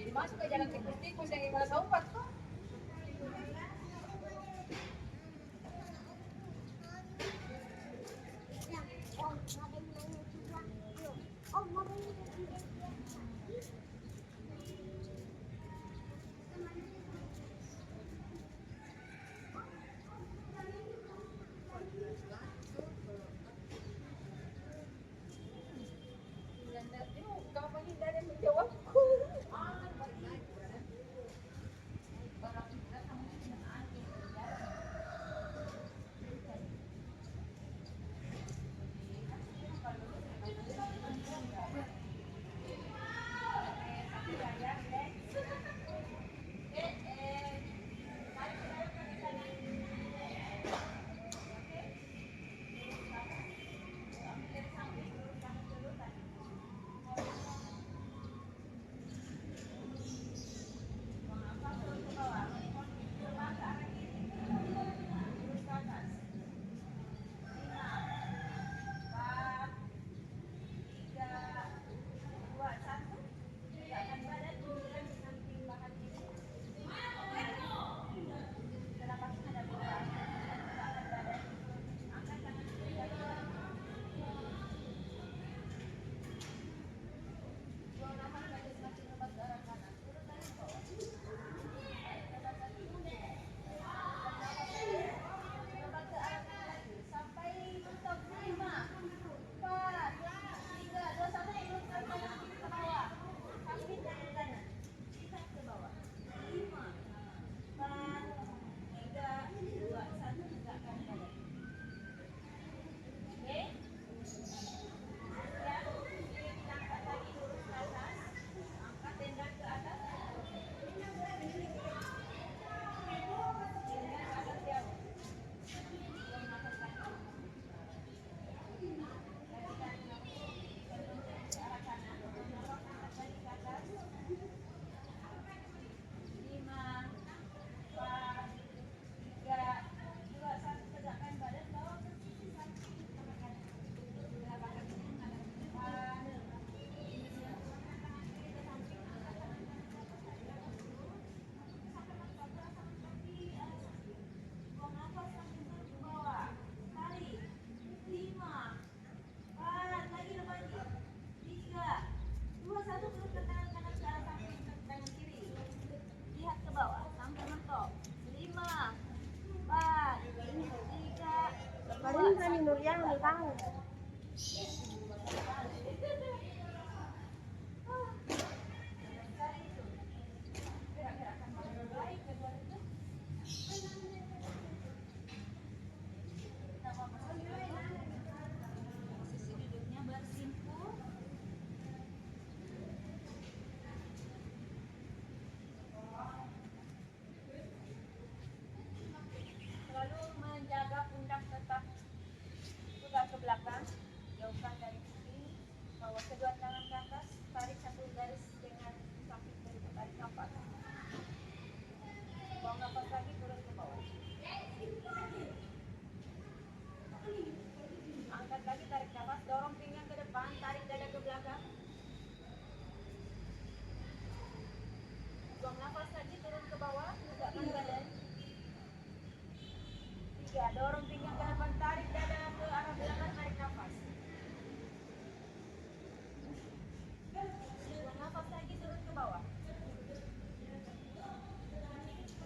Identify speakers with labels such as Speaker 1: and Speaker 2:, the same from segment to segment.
Speaker 1: masuk ke jalan tikus-tikus yang ibarat obat tuh. Kapan ini dari menjawabku?
Speaker 2: Paling kami Nurian tahu.
Speaker 1: Posisi duduknya bersimpuh. Selalu menjaga pundak tetap tegak ke belakang, jauhkan dari pipi, bawa kedua tangan ke atas, tarik satu garis dengan kaki dari tarik nafas. Buang nafas lagi, turun ke bawah. Angkat lagi, tarik nafas, dorong pinggang ke depan, tarik dada ke belakang. Buang nafas lagi, turun ke bawah, tegakkan badan. 3, dorong pinggang ke depan, tarik dada ke arah belakang, tarik nafas. Buang nafas lagi, turun ke bawah.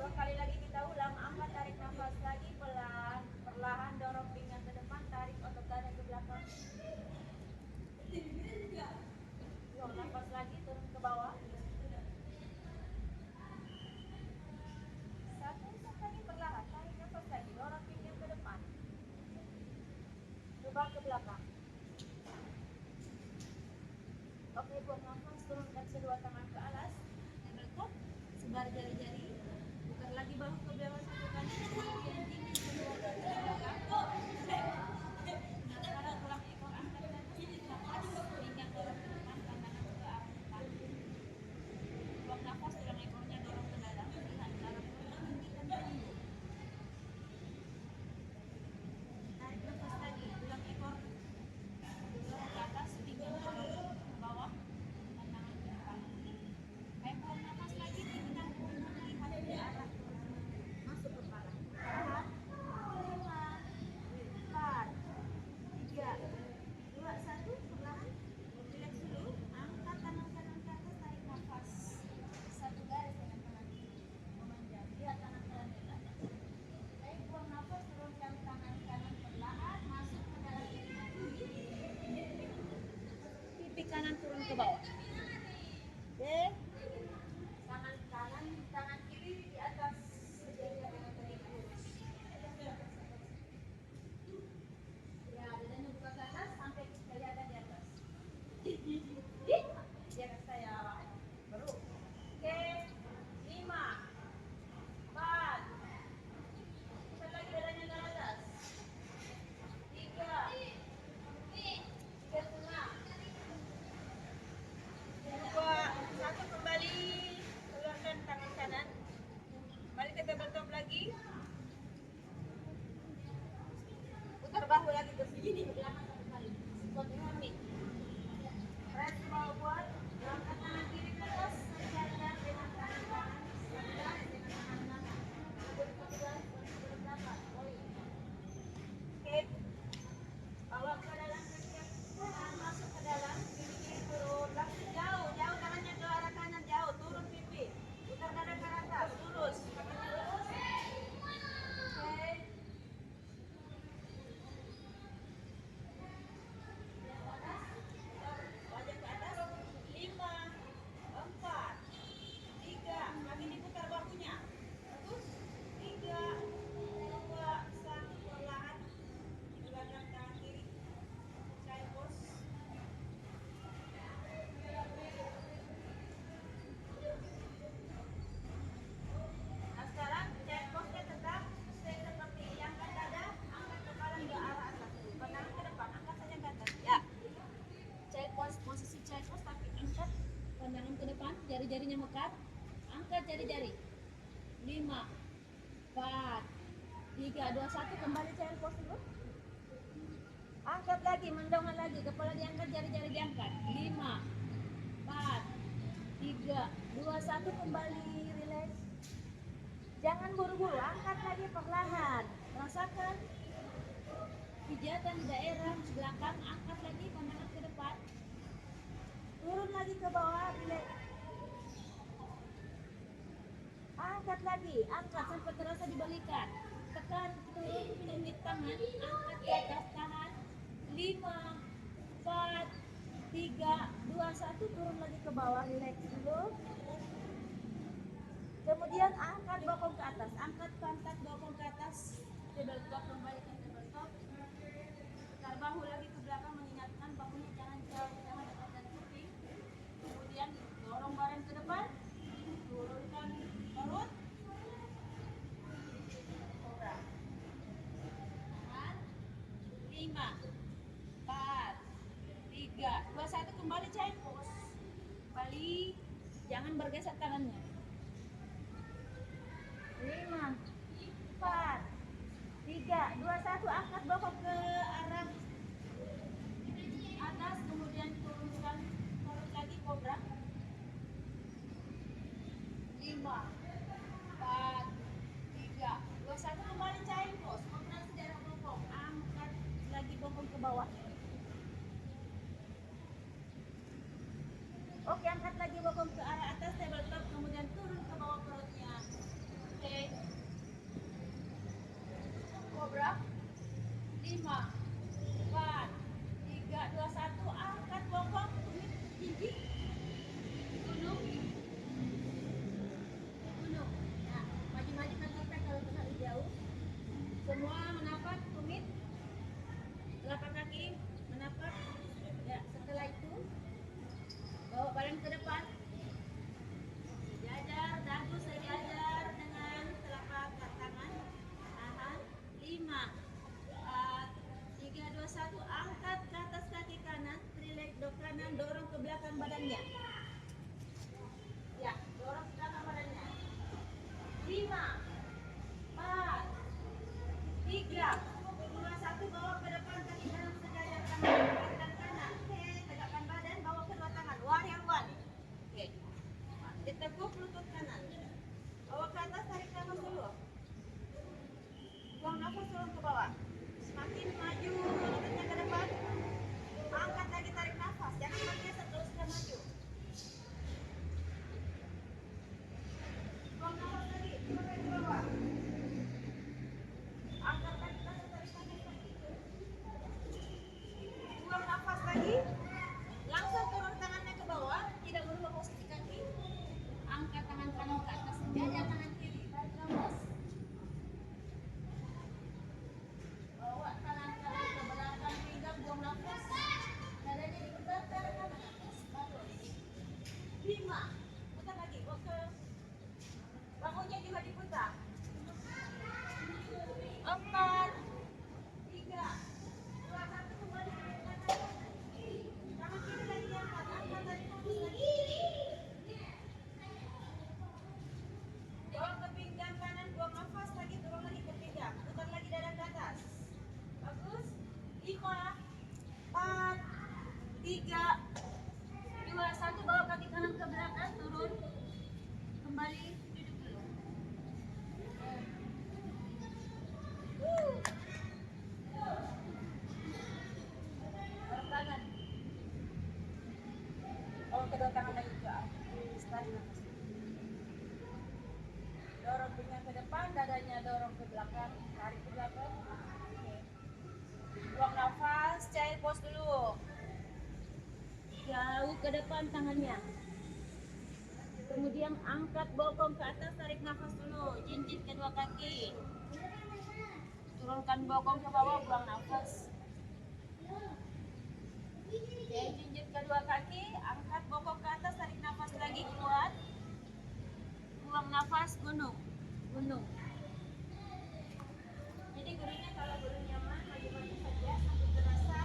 Speaker 1: 2 kali lagi kita ulang, angkat, tarik nafas lagi, pelan, perlahan dorong pinggang ke depan, tarik otot dada ke belakang. Buang nafas lagi, turun ke bawah. 1, lagi perlahan, tarik nafas lagi, dorong pinggang ke depan. Coba ke belakang. Oke, buang nafas, turunkan kedua tangan ke atas, bengkok, sebar jari-jari, putar lagi bahu ke bawah 1 kali, kemudian tinggi kedua kali ke belakang. Nah, sekarang tulang ekor angkat ke atas, nafas, pinggang dorong ke depan, tangan ke arah depan. Buang nafas, tulang ekornya dorong ke dalam, lihat cara tinggikan tinggi. Tarik nafas lagi, tulang ekor dorong ke atas, pinggang dorong ke bawah, tangan ke depan. Buang nafas ke bawah. Oke. Tangan kanan, tangan kiri di atas sejajar dengan kaki lurus. Ya, dadanya buka ke atas sampai kelihatan di atas. Di atas saya. Baru. Oke. 5, 4. Lipat lagi dadanya ke atas. 3, 3,5. 2, 1 kembali. Keluarkan tangan kanan. Kembali ke tabletop lagi. Putar bahu lagi ke sini ke belakang satu kali. Squat kami. Press bawah. Angkat tangan kiri ke atas. Sejajar dengan tangan kanan. Sejajar dengan tangan kanan. Berpegang ke belakang. Oke. Bawa ke dalam kaki kanan, masuk ke dalam. Kiri turun. Langsung jauh. Jauh tangannya ke arah kanan. Jauh. Turun pipi. Putar dada ke atas. Lurus. Kakinya lurus. Oke. Wajah ke atas. 5, 4, 3. Kaki diputar bahunya. 1, 3, 2, 1. Perlahan. Belakang tangan kiri. Child pose. Nah sekarang child pose-nya tetap stay seperti ini. Angkat dada, angkat kepala ke arah atas. Pandangan ke depan, angkat saja ke atas. Ya. Child pose, posisi child pose tapi angkat pandangan ke depan, jari-jarinya mekat. Angkat jari-jari. 5, 4, 3, 2, 1. Kembali child pose dulu. Angkat lagi, mendongak lagi. Kepala diangkat, jari-jari diangkat. 5, 4, 3, 2, 1. Kembali, relax. Jangan buru-buru, angkat lagi perlahan. Rasakan pijatan di daerah belakang. Angkat lagi, pandangan ke depan. Turun lagi ke bawah, relax. Angkat lagi, angkat sampai terasa dibalikan. Tekan, turun, tumit tangan, angkat ke atas, tahan. 5, 4, 3, 2, 1. Turun lagi ke bawah, relax dulu. Kemudian angkat bokong ke atas, angkat pantat bokong ke atas. Tabletop, kembalikan tabletop. Putar bahu lagi ke belakang, mengingatkan bahunya jangan jauh, jangan dekat dan kuping. Kemudian dorong badan ke depan, turunkan perut. Kobra. Tahan. 5, 4, 3, 2, 1. Kembali child pose. Kembali, jangan bergeser tangannya. 5, 4, 3, 2, 1. Angkat bokong ke arah atas, kemudian turunkan perut lagi, kobra. 5, 4, 3, 2, 1. Kembali child pose. Kontrasi daerah bokong. Angkat lagi bokong ke bawah. Oke, angkat lagi bokong ke arah atas, tabletop, kemudian turun ke bawah perutnya. Oke. Kobra. 5, 4, 3, 2, 1. Angkat bokong, tumit gigi. Gunung. Gunung. Nah, maju-maju kaki kita kalau terlalu jauh. Semua menapak, tumit. Telapak kaki menapak. Ya, setelah itu bawa badan ke depan. Sejajar, dagu sejajar dengan telapak tangan. Tahan. 5, 4, 3, 2, 1. Angkat ke atas kaki kanan. Relax dok kanan, dorong ke belakang badannya. Ya, dorong ke belakang badannya. 5, 4, 3, 2, 1. Bawa ke depan kaki kanan sejajar, tangan kiri dan kanan. Oke, tegakkan badan, bawa kedua tangan. Warrior one. Oke. Diteguk lutut kanan. Bawa ke atas, tarik nafas dulu. Buang nafas, turun ke bawah. Semakin maju lututnya ke depan. Angkat lagi, tarik nafas. Jangan bergeser kalau sudah maju. Buang nafas lagi, turun ke bawah. Angkat lagi, tarik nafas lagi. Buang nafas lagi. Langsung turun tangannya ke belakang. 4, 3, 2, 1, kembali ke belakang. Tangan kiri lagi diangkat, angkat dari nafas lagi. Dorong ke pinggang kanan, buang nafas lagi, dorong lagi ke pinggang. Putar lagi dada ke atas. Bagus. 5, 4, 3, 2, 1, bawa kaki kanan ke belakang, turun. Kembali, duduk dulu. Dorong tangan. Bawa kedua tangan lagi ke atas. Tarik nafas. Dorong pinggang ke depan, dadanya dorong ke belakang, tarik ke belakang. Oke. Buang nafas, cair pos dulu. Jauh ke depan tangannya. Kemudian angkat bokong ke atas, tarik nafas dulu. Jinjit kedua kaki. Turunkan bokong ke bawah, buang nafas. Oke, jinjit kedua kaki, angkat bokong ke atas, tarik nafas lagi, keluar. Buang nafas, gunung. Gunung. Jadi gurunya kalau guru nyaman, maju-maju saja sampai terasa.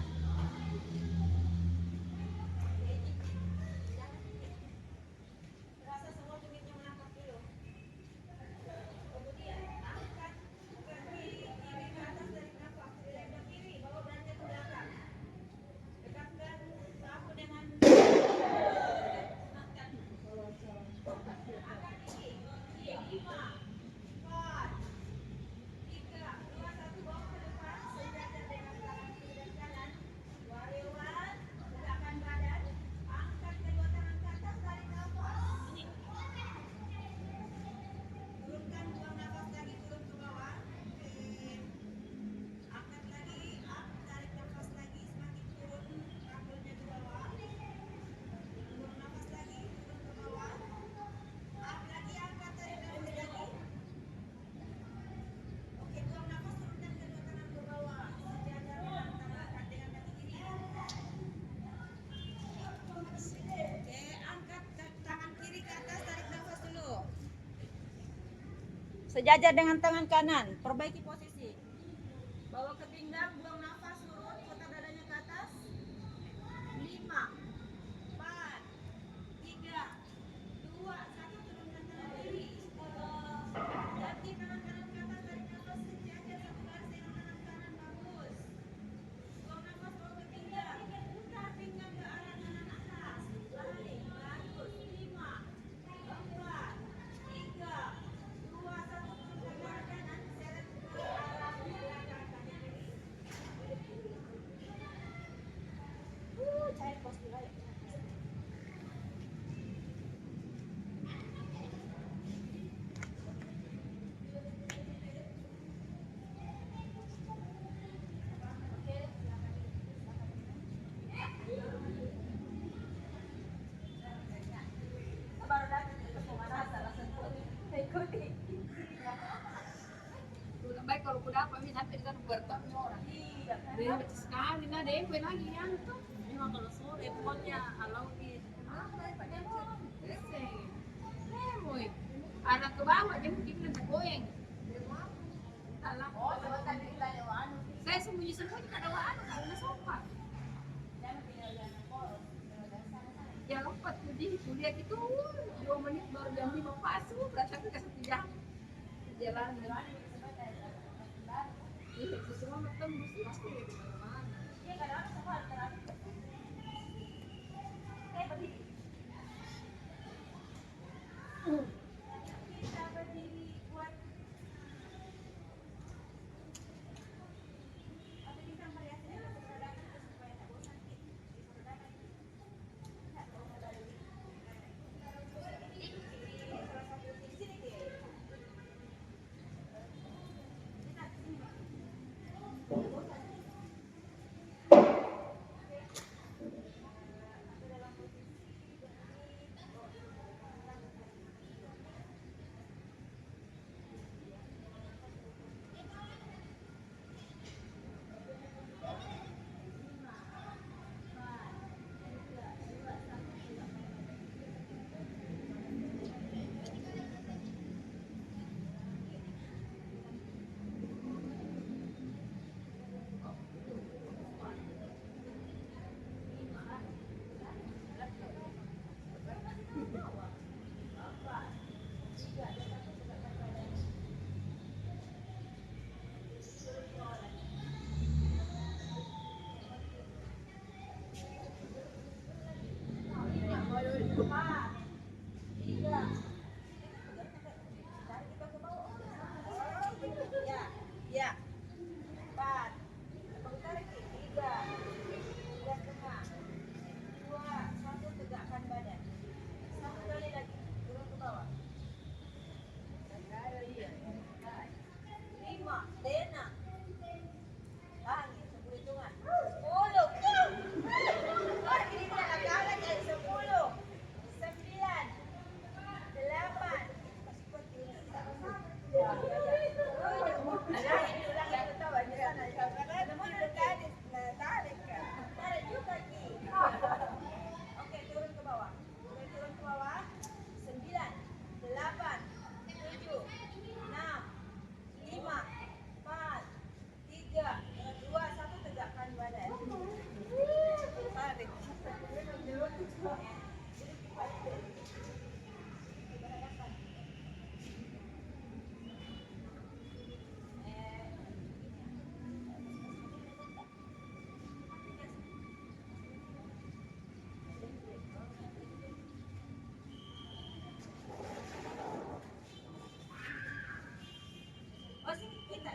Speaker 1: Terasa semua tumitnya menangkap dulu. Kemudian angkat kaki kiri ke atas, tarik nafas. Ke kiri, bawa beranjak ke belakang. Dekatkan bahu dengan angkat. Angkat tinggi. 5, 4, 3, 2, 1, bawa ke depan. Sejajar dengan tangan kiri dan kanan. Warewan, tegakkan badan. Angkat kedua tangan ke atas, tarik nafas. Ini. Turunkan, buang nafas lagi, turun ke bawah. Oke. Angkat lagi, up, tarik nafas lagi, semakin turun, kaki ke bawah. Buang nafas lagi, turun ke bawah. Up lagi, angkat, tarik nafas lagi. Oke, buang nafas, turunkan kedua tangan ke bawah. Sejajar dengan kaki kiri. Oke, angkat tangan kiri ke atas, tarik nafas dulu. Sejajar dengan tangan kanan, perbaiki posisi. Bawa ke pinggang, buang nafas, turun, putar dadanya ke atas. 5, 4, 3, 2, 1, turunkan tangan kiri. Ganti tangan kanan ke atas, tarik nafas sejajar satu garis dengan tangan kanan, bagus. Buang nafas, bawa ke pinggang. Putar pinggang ke arah kanan atas. Balik, bagus. 5, 4, 3, 2, 1, turunkan tangan kanan, seret ke arah belakang kaki kiri. Cair pos dulu ya. Baru datang ke pemanasan langsung ikuti.
Speaker 3: Udah baik kalau kuda apa ini sampai kan bertemu orang.
Speaker 1: Iya kan.
Speaker 3: Dia sekali nah deh kue lagi yang tuh.
Speaker 1: Memang kalau sore pokoknya kalau di
Speaker 3: Lemoy. Anak ke bawah dia mungkin nanti goyang. Dalam.
Speaker 1: oh sebentar kita lewat.
Speaker 3: Saya sembunyi-sembunyi kada anu karena sopan.
Speaker 1: Jangan tinggal di anak poros.
Speaker 3: Ya lompat kuliah itu 2 menit baru jam 5 pasu berarti ke 1 jam. Jalan. Itu semua tembus pasti di mana-mana.
Speaker 1: Iya kadang-kadang semua terakhir. Berdiri. Kita berdiri buat atau kita variasinya disesuaikan supaya tak bosan. Disesuaikan. Enggak kalau dari ini salah satu di sini deh. Kita sini.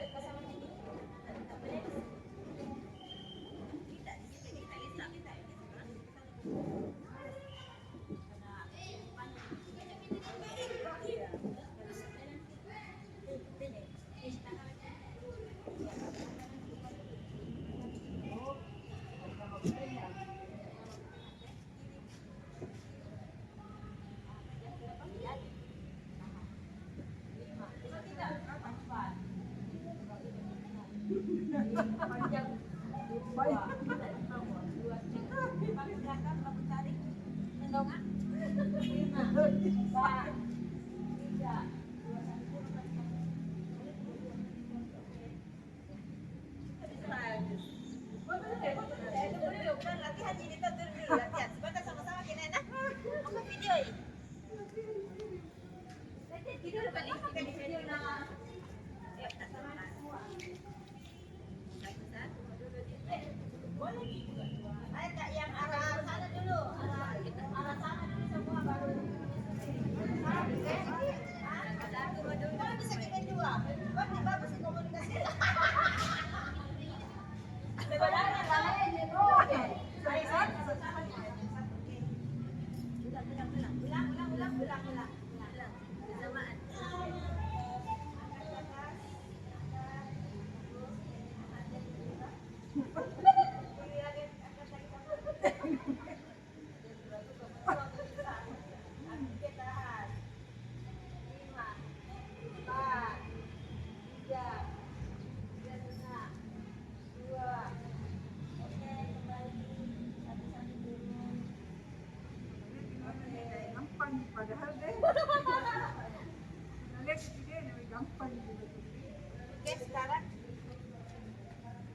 Speaker 1: minta sama ini. Tak boleh. Tidak di sini kita lihat kita.
Speaker 3: Panjang.
Speaker 1: Latihan jadi tutur dulu latihan. Sebentar sama-sama kena nak. Apa video ini? Saya tidur balik ke video nak. Tak sama semua. Boleh. Ayo tak yang arah sana dulu. Arah sana dulu semua baru. Kalau bisa kita dua. Bagus sih komunikasi. Sebenarnya saya ini ulang. Bersamaan.
Speaker 3: Padahal deh. Alex dia lebih gampang gitu.
Speaker 1: Oke, sekarang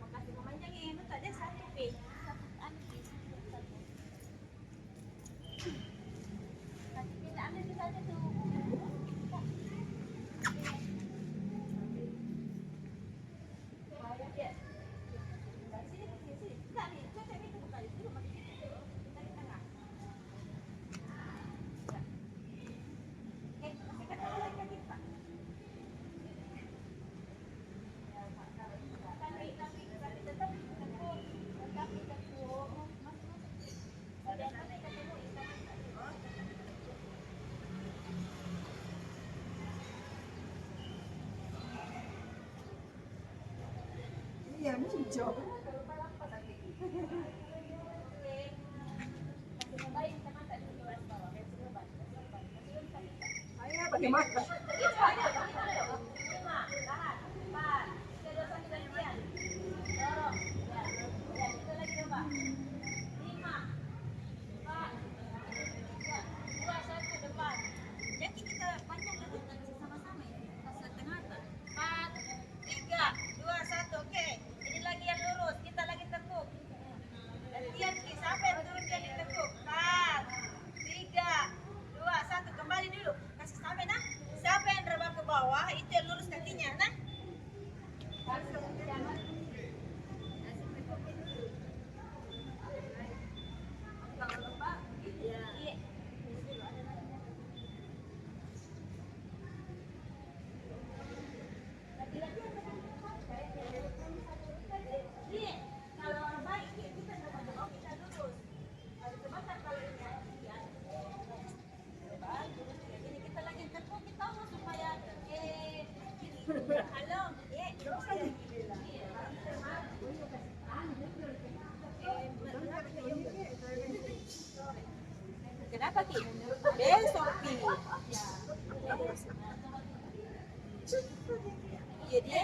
Speaker 1: makasih memanjangin itu tadi satu P. Satu P. Satu P ambil di sana tuh.
Speaker 3: Iya, hijau. Ayah bagaimana?
Speaker 1: Halo, kenapa Ki? Besok Ki. Iya dia,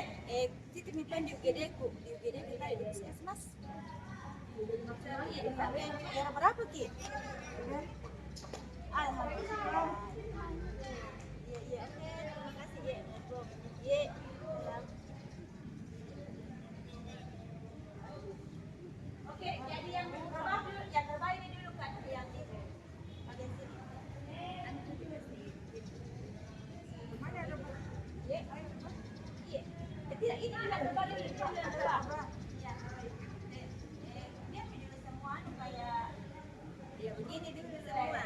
Speaker 1: titip mipan di UGD ku, di UGD kita di Puskesmas. Iya, berapa Ki? Alhamdulillah. Iya, oke, terima kasih ya. Iya. Oke, jadi yang terbaik ini dulu kan yang di bagian sini.
Speaker 3: Mana ada Bu?
Speaker 1: Iya. Iya. Tidak, ini yang terbaik ini yang terbaik. Ya. Dia video semua kayak ya begini dulu semua.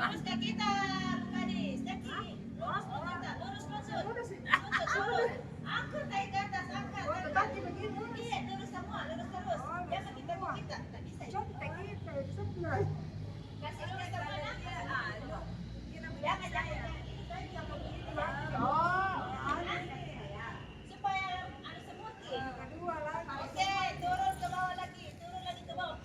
Speaker 1: Lurus ke kita, Bu Gadis. Kaki. Lurus ke kita. Lurus lutut. Lurus. Angkat naik ke atas, angkat.
Speaker 2: kaki begini.
Speaker 1: Iya, lurus semua, lurus terus. Jangan kita kita. Tak bisa.
Speaker 2: Contek kita, sebenarnya.
Speaker 1: Kasih lurus ke mana? Jangan. Supaya anu semut.
Speaker 2: Kedua lagi.
Speaker 1: Oke, turun ke bawah lagi. Turun lagi ke bawah.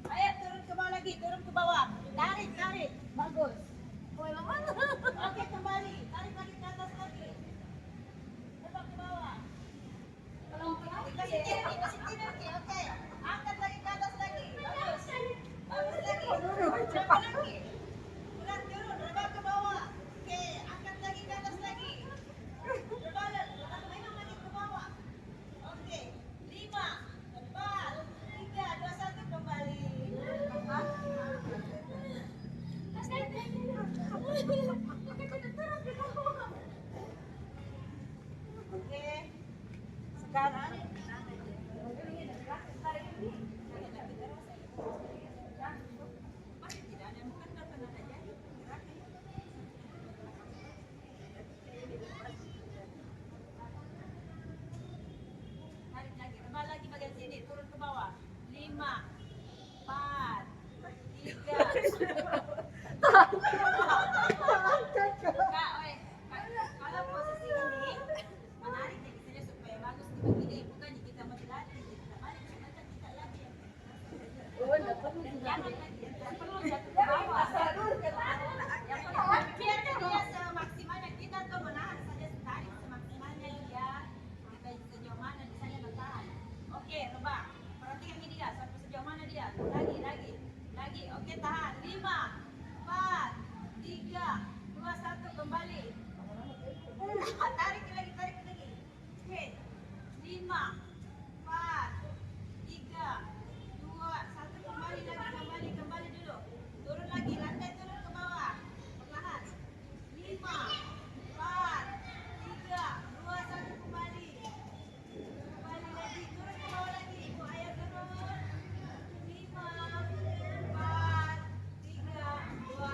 Speaker 1: Ayo turun ke bawah lagi, turun ke bawah. Tarik, tarik. Bagus. Oke, kembali. Tarik lagi ke atas lagi. Coba ke bawah. Kasih tidur. Oke. Angkat lagi ke atas lagi. Bagus. Bagus lagi. Coba lagi. Ulang turun, rebah ke bawah. Oke, angkat lagi ke atas lagi. Berbalik, memang lagi ke bawah. Oke, 5, 4, 3, 2, 1, kembali. Oke, sekarang masih tidak ada, bukan karena ada jadi. Tarik lagi, rebah lagi bagian sini, turun ke bawah. 5, 4, 3. Kak, oi, kalau posisi ini menarik ya kita supaya bagus kita gini, bukan kita mau dilatih, kita balik kita lagi. Jangan lagi, tidak perlu jatuh ke bawah. Yang penting biarkan dia semaksimalnya, kita tuh menahan saja, tarik semaksimalnya dia. Kita sejauh mana di sana bertahan. Oke, rebah. Perhatikan ini dia, sampai sejauh mana dia. Lagi. Oke, tahan. 5, 4, 3, 2, 1, kembali. Tarik lagi. Oke. 5, 4, 3, 2, 1, kembali lagi, kembali dulu. Turun lagi, lantai turun ke bawah. Perlahan. 5, 4, 3, 2, 1, kembali. Kembali lagi, turun ke bawah lagi. Ibu ayah turun. 5, 4, 3, 2, 1.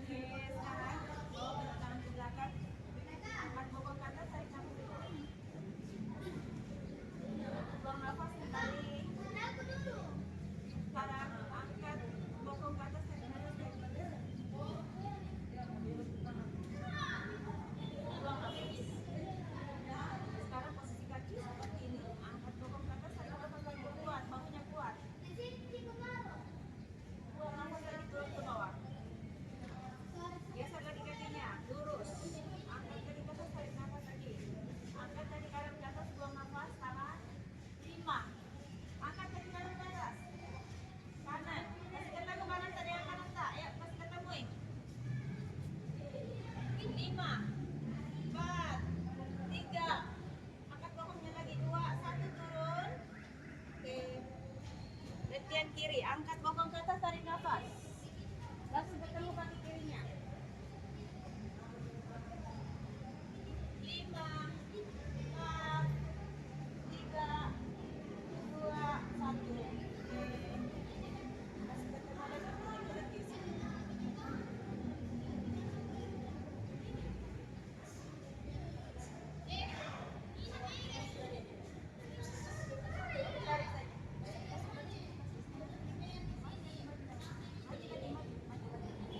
Speaker 1: Oke, sekarang bawa tangan ke belakang. Angkat bokong ke atas, tarik nafas dulu. Buang nafas kembali. Sekarang angkat bokong ke atas, tarik nafas lagi. Buang nafas. Sekarang posisi kaki seperti ini. Angkat bokong ke atas, tarik nafas lagi. Kuat, bahunya kuat. Buang nafas lagi, turun ke bawah. Geser lagi kakinya, lurus. Angkat kaki ke atas, tarik nafas lagi. Angkat kaki kanan ke atas, buang nafas, tahan. 5. Angkat kaki kanan ke atas. Kanan. Kasih ketemu kanan tak, yang kanan tak. Ayo, kasih ketemu. 5, 4, 3. Angkat bokongnya lagi. 2, 1, turun. Oke. Letihan kiri, angkat bokong ke atas, tarik nafas. Langsung ketemu kaki kirinya. 5, 4, 3, 2, 1. Kasih ketemu lagi.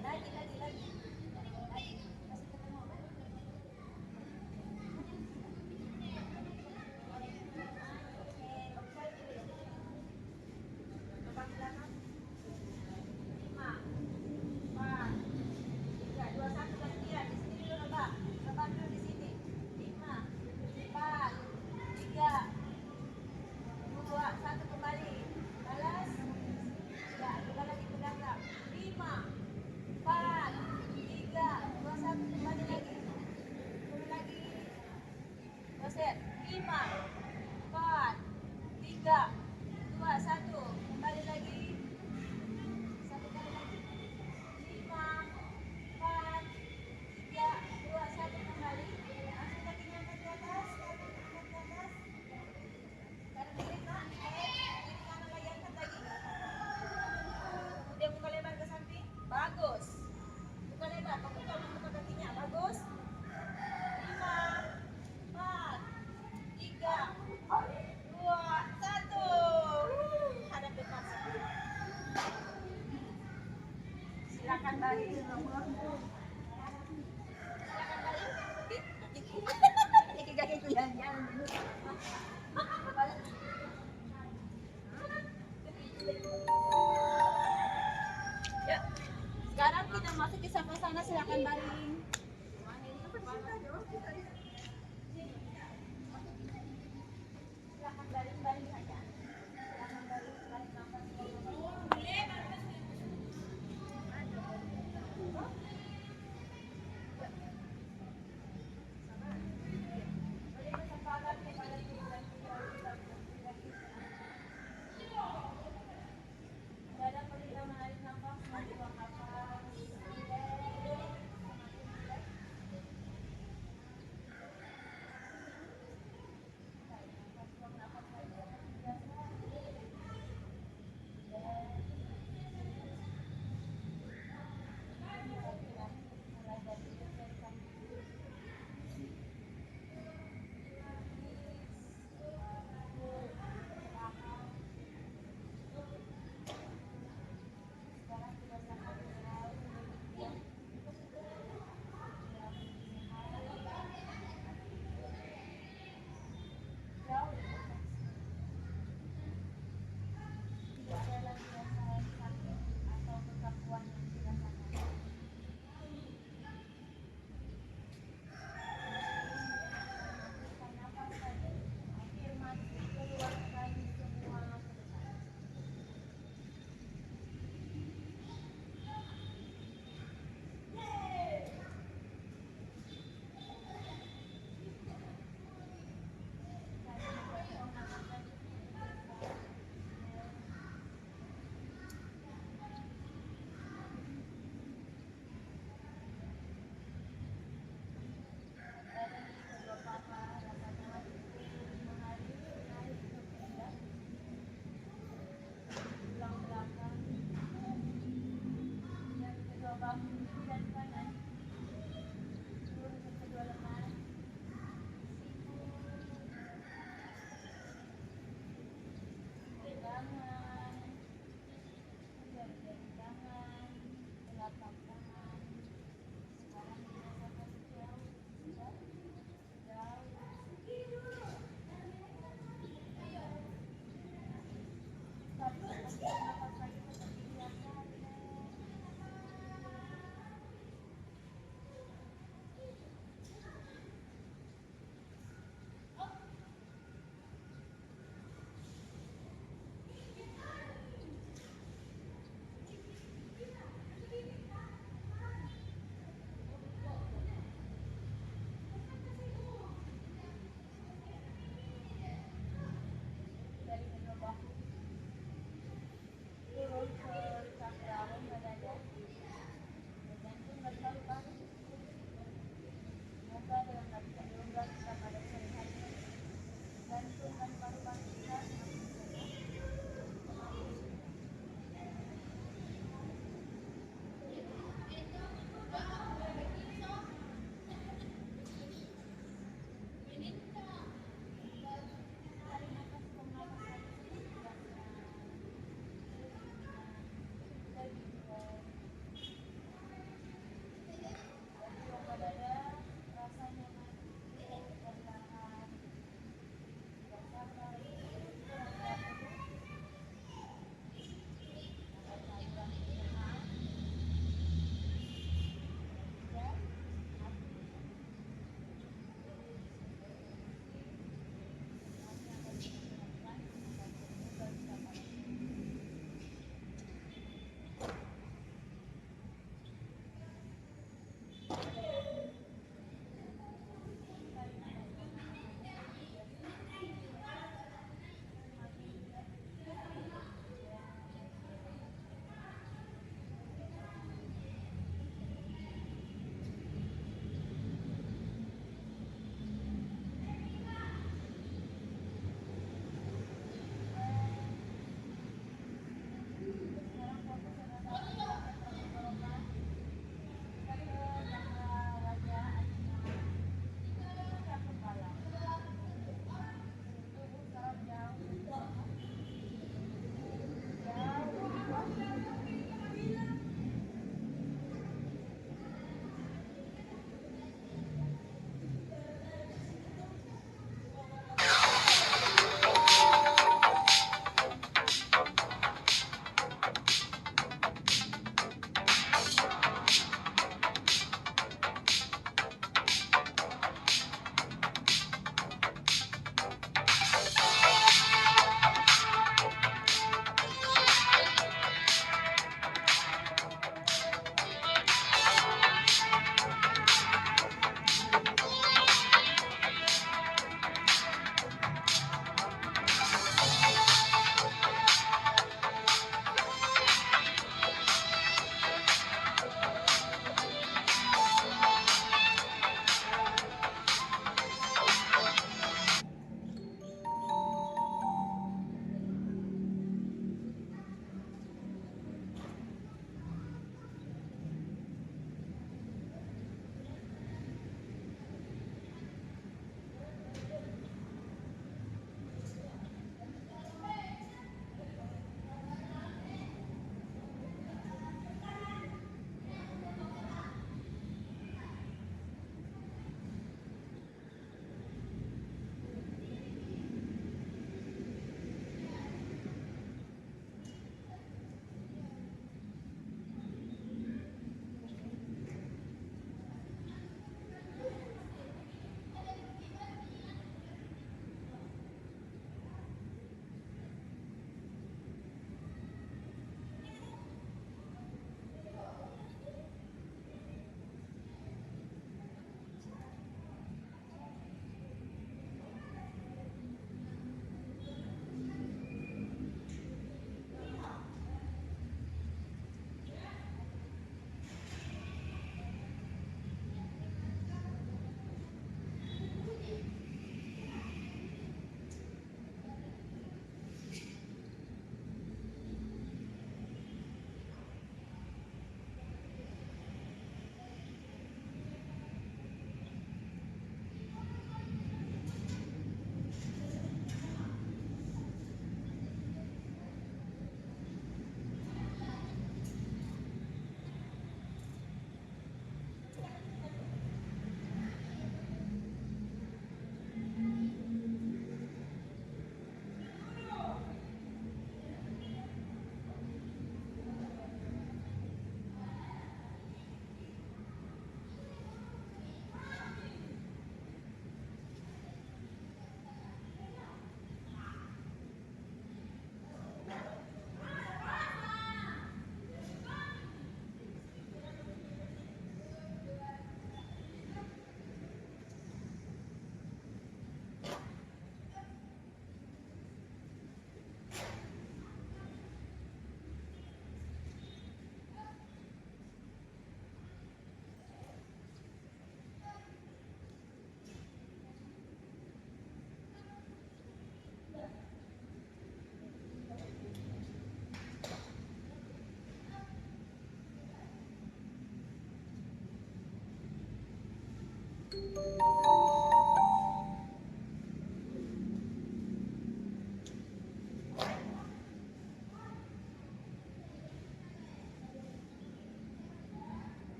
Speaker 1: Tarik saja. Lagi. Kasih ketemu. Set. 5, 4, 3, 2, 1. Kembali lagi. Satu kali lagi. 5, 4, 3, 2, 1. Silakan baring-baring saja. Silakan baring nafas. Boleh, bagus. Boleh bersahabat kepada Tuhan. Dada perintah menarik nafas, membuang nafas.